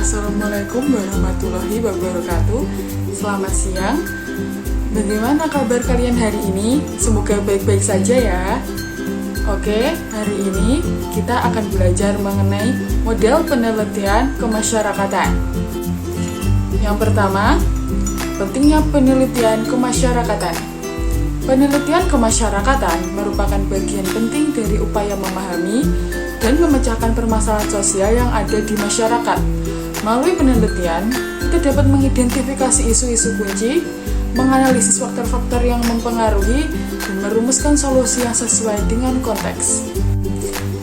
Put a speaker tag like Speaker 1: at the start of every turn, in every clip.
Speaker 1: Assalamualaikum warahmatullahi wabarakatuh. Selamat siang. Bagaimana kabar kalian hari ini? Semoga baik-baik saja ya. Oke, hari ini kita akan belajar mengenai model penelitian kemasyarakatan. Yang pertama, pentingnya penelitian kemasyarakatan. Penelitian kemasyarakatan merupakan bagian penting dari upaya memahami dan memecahkan permasalahan sosial yang ada di masyarakat. Melalui penelitian, kita dapat mengidentifikasi isu-isu kunci, menganalisis faktor-faktor yang mempengaruhi, dan merumuskan solusi yang sesuai dengan konteks.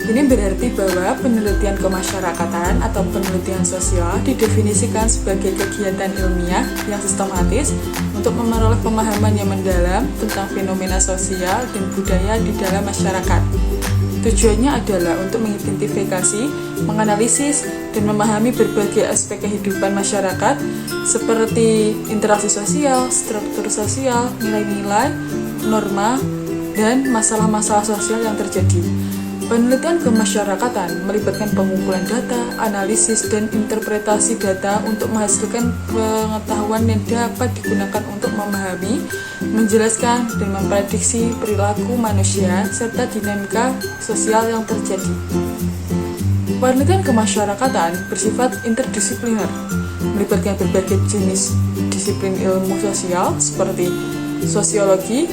Speaker 1: Ini berarti bahwa penelitian kemasyarakatan atau penelitian sosial didefinisikan sebagai kegiatan ilmiah yang sistematis untuk memperoleh pemahaman yang mendalam tentang fenomena sosial dan budaya di dalam masyarakat. Tujuannya adalah untuk mengidentifikasi, menganalisis, dan memahami berbagai aspek kehidupan masyarakat seperti interaksi sosial, struktur sosial, nilai-nilai, norma, dan masalah-masalah sosial yang terjadi. Penelitian kemasyarakatan melibatkan pengumpulan data, analisis, dan interpretasi data untuk menghasilkan pengetahuan yang dapat digunakan untuk memahami, menjelaskan, dan memprediksi perilaku manusia serta dinamika sosial yang terjadi. Penelitian kemasyarakatan bersifat interdisipliner, melibatkan berbagai jenis disiplin ilmu sosial seperti sosiologi,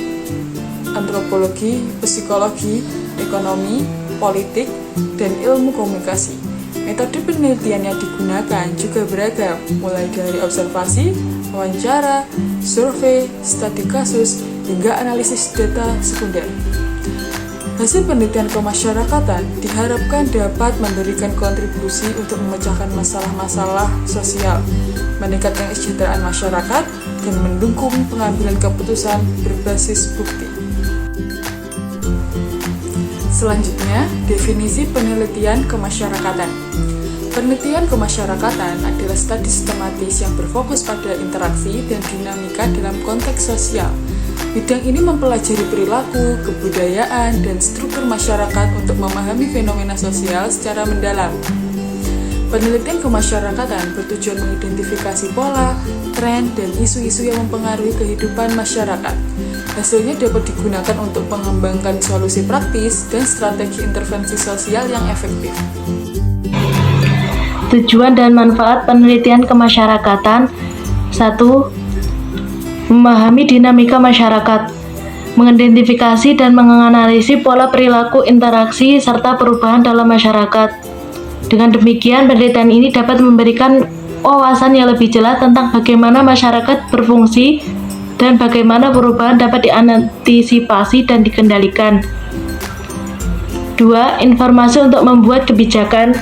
Speaker 1: antropologi, psikologi, ekonomi, politik, dan ilmu komunikasi. Metode penelitian yang digunakan juga beragam, mulai dari observasi, wawancara, survei, studi kasus, hingga analisis data sekunder. Hasil penelitian kemasyarakatan diharapkan dapat memberikan kontribusi untuk memecahkan masalah-masalah sosial, meningkatkan kesejahteraan masyarakat, dan mendukung pengambilan keputusan berbasis bukti. Selanjutnya, definisi penelitian kemasyarakatan. Penelitian kemasyarakatan adalah studi sistematis yang berfokus pada interaksi dan dinamika dalam konteks sosial. Bidang ini mempelajari perilaku, kebudayaan, dan struktur masyarakat untuk memahami fenomena sosial secara mendalam. Penelitian kemasyarakatan bertujuan mengidentifikasi pola, tren, dan isu-isu yang mempengaruhi kehidupan masyarakat. Hasilnya dapat digunakan untuk mengembangkan solusi praktis dan strategi intervensi sosial yang efektif.
Speaker 2: Tujuan dan manfaat penelitian kemasyarakatan. 1. Memahami dinamika masyarakat, mengidentifikasi dan menganalisis pola perilaku, interaksi, serta perubahan dalam masyarakat. Dengan demikian, penelitian ini dapat memberikan wawasan yang lebih jelas tentang bagaimana masyarakat berfungsi dan bagaimana perubahan dapat diantisipasi dan dikendalikan. 2. Informasi untuk membuat kebijakan,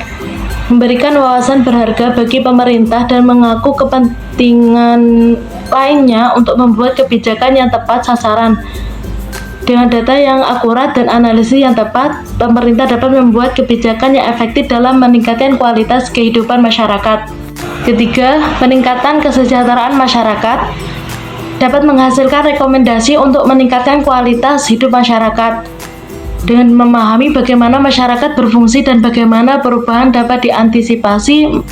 Speaker 2: memberikan wawasan berharga bagi pemerintah dan mengaku kepentingan lainnya untuk membuat kebijakan yang tepat sasaran. Dengan data yang akurat dan analisis yang tepat, pemerintah dapat membuat kebijakan yang efektif dalam meningkatkan kualitas kehidupan masyarakat. 3. Peningkatan kesejahteraan masyarakat dapat menghasilkan rekomendasi untuk meningkatkan kualitas hidup masyarakat. Dengan memahami bagaimana masyarakat berfungsi dan bagaimana perubahan dapat diantisipasi,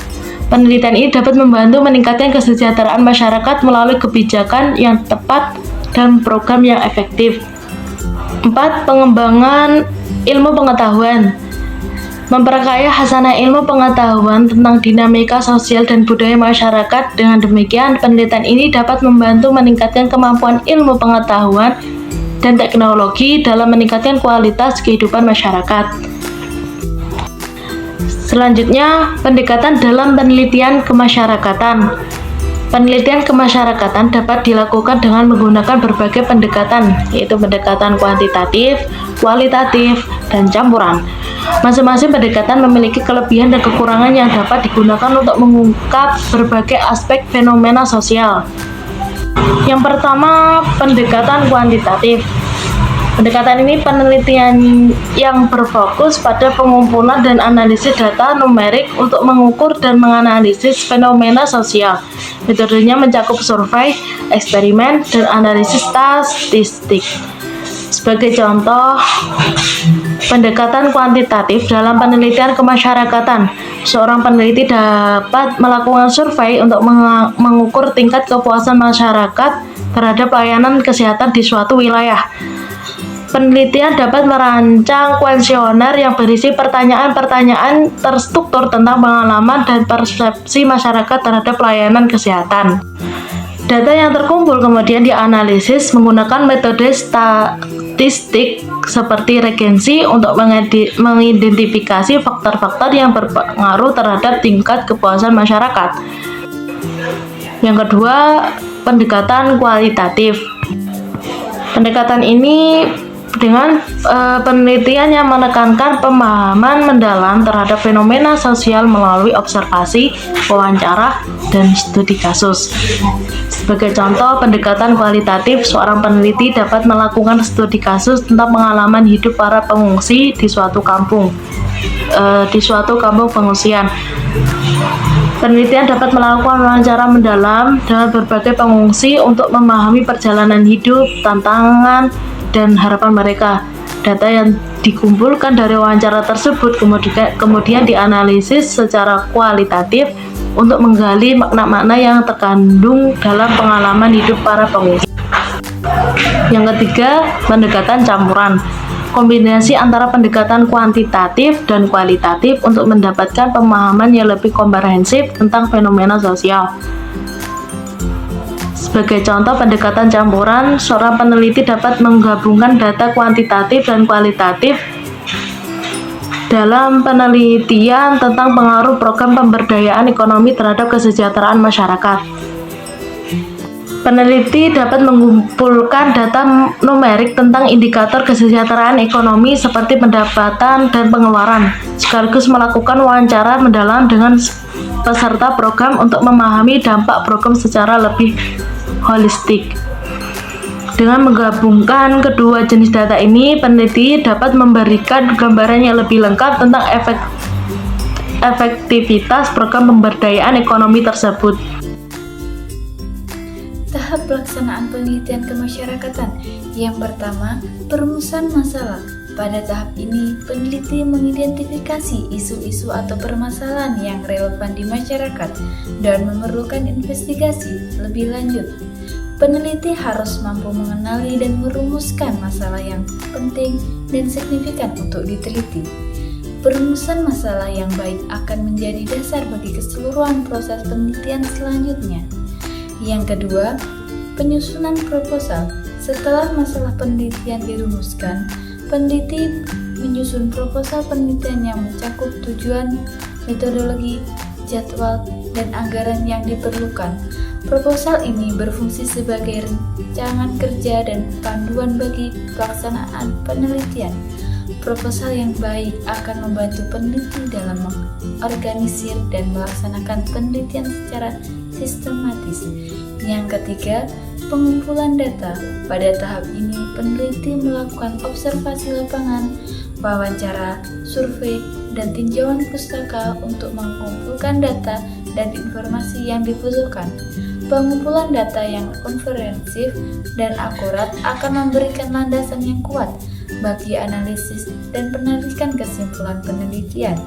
Speaker 2: penelitian ini dapat membantu meningkatkan kesejahteraan masyarakat melalui kebijakan yang tepat dan program yang efektif. 4. Pengembangan ilmu pengetahuan, memperkaya hasanah ilmu pengetahuan tentang dinamika sosial dan budaya masyarakat. Dengan demikian, penelitian ini dapat membantu meningkatkan kemampuan ilmu pengetahuan dan teknologi dalam meningkatkan kualitas kehidupan masyarakat. Selanjutnya, pendekatan dalam penelitian kemasyarakatan. Penelitian kemasyarakatan dapat dilakukan dengan menggunakan berbagai pendekatan, yaitu pendekatan kuantitatif, kualitatif, dan campuran. Masing-masing pendekatan memiliki kelebihan dan kekurangan yang dapat digunakan untuk mengungkap berbagai aspek fenomena sosial. Yang pertama, pendekatan kuantitatif. Pendekatan ini penelitian yang berfokus pada pengumpulan dan analisis data numerik untuk mengukur dan menganalisis fenomena sosial. Metodenya mencakup survei, eksperimen, dan analisis statistik. Sebagai contoh, pendekatan kuantitatif dalam penelitian kemasyarakatan. seorang peneliti dapat melakukan survei untuk mengukur tingkat kepuasan masyarakat terhadap layanan kesehatan di suatu wilayah. Penelitian dapat merancang kuesioner yang berisi pertanyaan-pertanyaan terstruktur tentang pengalaman dan persepsi masyarakat terhadap layanan kesehatan. Data yang terkumpul kemudian dianalisis menggunakan metode statistik seperti regensi untuk mengidentifikasi faktor-faktor yang berpengaruh terhadap tingkat kepuasan masyarakat. Yang kedua, pendekatan kualitatif. Pendekatan ini dengan penelitian yang menekankan pemahaman mendalam terhadap fenomena sosial melalui observasi, wawancara, dan studi kasus. Sebagai contoh, pendekatan kualitatif, seorang peneliti dapat melakukan studi kasus tentang pengalaman hidup para pengungsi di suatu kampung pengungsian. Penelitian dapat melakukan wawancara mendalam dengan berbagai pengungsi untuk memahami perjalanan hidup, tantangan, dan harapan mereka. Data yang dikumpulkan dari wawancara tersebut kemudian dianalisis secara kualitatif untuk menggali makna-makna yang terkandung dalam pengalaman hidup para pengungsi. Yang ketiga, pendekatan campuran. Kombinasi antara pendekatan kuantitatif dan kualitatif untuk mendapatkan pemahaman yang lebih komprehensif tentang fenomena sosial. Sebagai contoh pendekatan campuran, seorang peneliti dapat menggabungkan data kuantitatif dan kualitatif dalam penelitian tentang pengaruh program pemberdayaan ekonomi terhadap kesejahteraan masyarakat. Peneliti dapat mengumpulkan data numerik tentang indikator kesejahteraan ekonomi seperti pendapatan dan pengeluaran, sekaligus melakukan wawancara mendalam dengan peserta program untuk memahami dampak program secara lebih holistik. Dengan menggabungkan kedua jenis data ini, peneliti dapat memberikan gambaran yang lebih lengkap tentang efektivitas program pemberdayaan ekonomi tersebut.
Speaker 3: Tahap pelaksanaan penelitian kemasyarakatan. Yang pertama, perumusan masalah. Pada tahap ini, peneliti mengidentifikasi isu-isu atau permasalahan yang relevan di masyarakat dan memerlukan investigasi lebih lanjut. Peneliti harus mampu mengenali dan merumuskan masalah yang penting dan signifikan untuk diteliti. Perumusan masalah yang baik akan menjadi dasar bagi keseluruhan proses penelitian selanjutnya. Yang kedua, penyusunan proposal. Setelah masalah penelitian dirumuskan, peneliti menyusun proposal penelitian yang mencakup tujuan, metodologi, jadwal, dan anggaran yang diperlukan. Proposal ini berfungsi sebagai rancangan kerja dan panduan bagi pelaksanaan penelitian. Proposal yang baik akan membantu peneliti dalam mengorganisir dan melaksanakan penelitian secara sistematis. Yang ketiga, pengumpulan data. Pada tahap ini, peneliti melakukan observasi lapangan, wawancara, survei, dan tinjauan pustaka untuk mengumpulkan data dan informasi yang dibutuhkan. Pengumpulan data yang komprehensif dan akurat akan memberikan landasan yang kuat bagi analisis dan penarikan kesimpulan penelitian.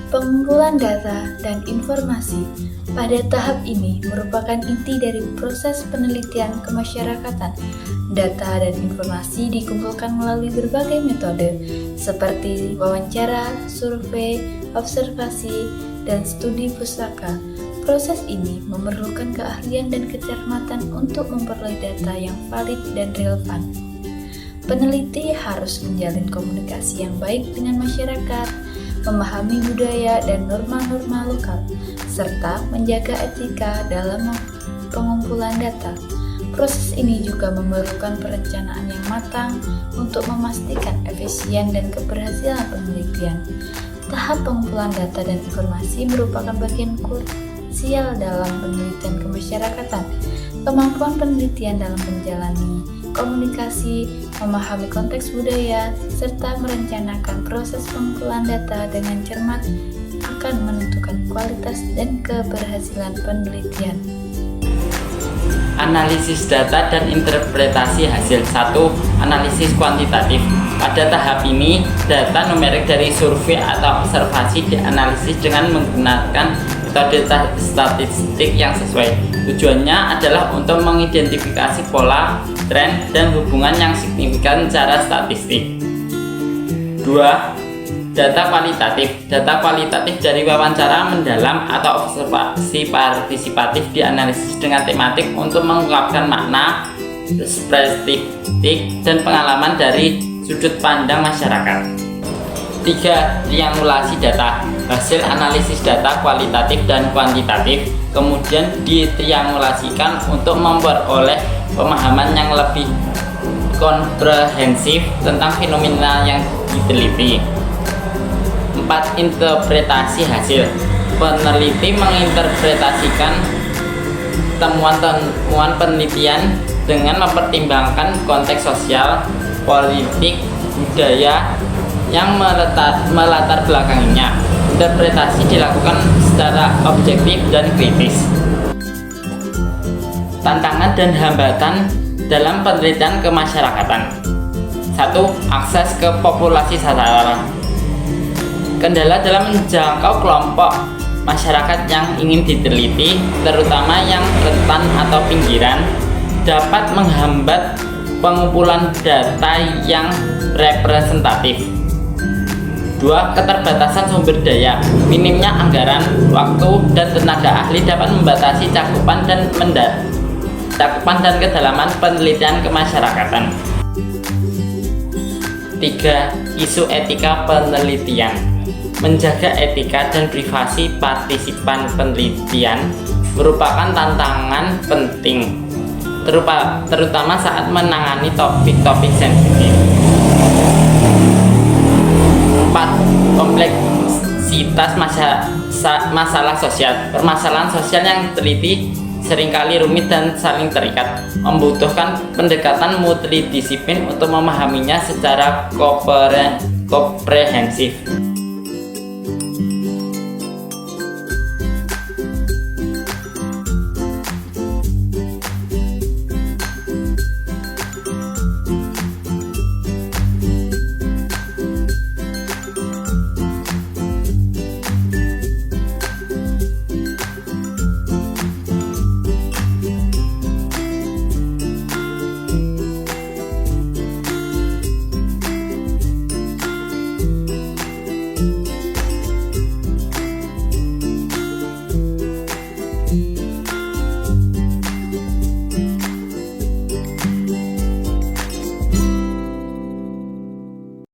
Speaker 3: Pengumpulan data dan informasi pada tahap ini merupakan inti dari proses penelitian kemasyarakatan. Data dan informasi dikumpulkan melalui berbagai metode seperti wawancara, survei, observasi, dan studi pustaka. Proses ini memerlukan keahlian dan kecermatan untuk memperoleh data yang valid dan relevan. Peneliti harus menjalin komunikasi yang baik dengan masyarakat, memahami budaya dan norma-norma lokal, serta menjaga etika dalam pengumpulan data. Proses ini juga memerlukan perencanaan yang matang untuk memastikan efisien dan keberhasilan penelitian. Tahap pengumpulan data dan informasi merupakan bagian krusial dalam penelitian kemasyarakatan. Kemampuan penelitian dalam menjalani komunikasi, memahami konteks budaya, serta merencanakan proses pengumpulan data dengan cermat akan menentukan kualitas dan keberhasilan penelitian.
Speaker 4: Analisis data dan interpretasi hasil. 1. Analisis kuantitatif. Pada tahap ini, data numerik dari survei atau observasi dianalisis dengan menggunakan metode statistik yang sesuai. Tujuannya adalah untuk mengidentifikasi pola, tren, dan hubungan yang signifikan secara statistik. 2. Data kualitatif. Data kualitatif dari wawancara mendalam atau observasi partisipatif dianalisis dengan tematik untuk mengungkapkan makna, statistik, dan pengalaman dari sudut pandang masyarakat. 3. Triangulasi data. Hasil analisis data kualitatif dan kuantitatif kemudian ditriangulasikan untuk memperoleh pemahaman yang lebih komprehensif tentang fenomena yang diteliti. 4. Interpretasi hasil. Peneliti menginterpretasikan temuan-temuan penelitian dengan mempertimbangkan konteks sosial, politik, budaya yang melatar belakanginya. Interpretasi dilakukan secara objektif dan kritis. Tantangan dan hambatan dalam penelitian kemasyarakatan. 1. Akses ke populasi sasaran. Kendala dalam menjangkau kelompok masyarakat yang ingin diteliti, terutama yang rentan atau pinggiran, dapat menghambat pengumpulan data yang representatif. 2. Keterbatasan sumber daya. Minimnya anggaran, waktu, dan tenaga ahli dapat membatasi cakupan dan kedalaman penelitian kemasyarakatan. 3. Isu etika penelitian. Menjaga etika dan privasi partisipan penelitian merupakan tantangan penting, terutama saat menangani topik-topik sensitif. 4. Kompleksitas masalah sosial. Permasalahan sosial yang diteliti seringkali rumit dan saling terikat, membutuhkan pendekatan multidisiplin untuk memahaminya secara komprehensif.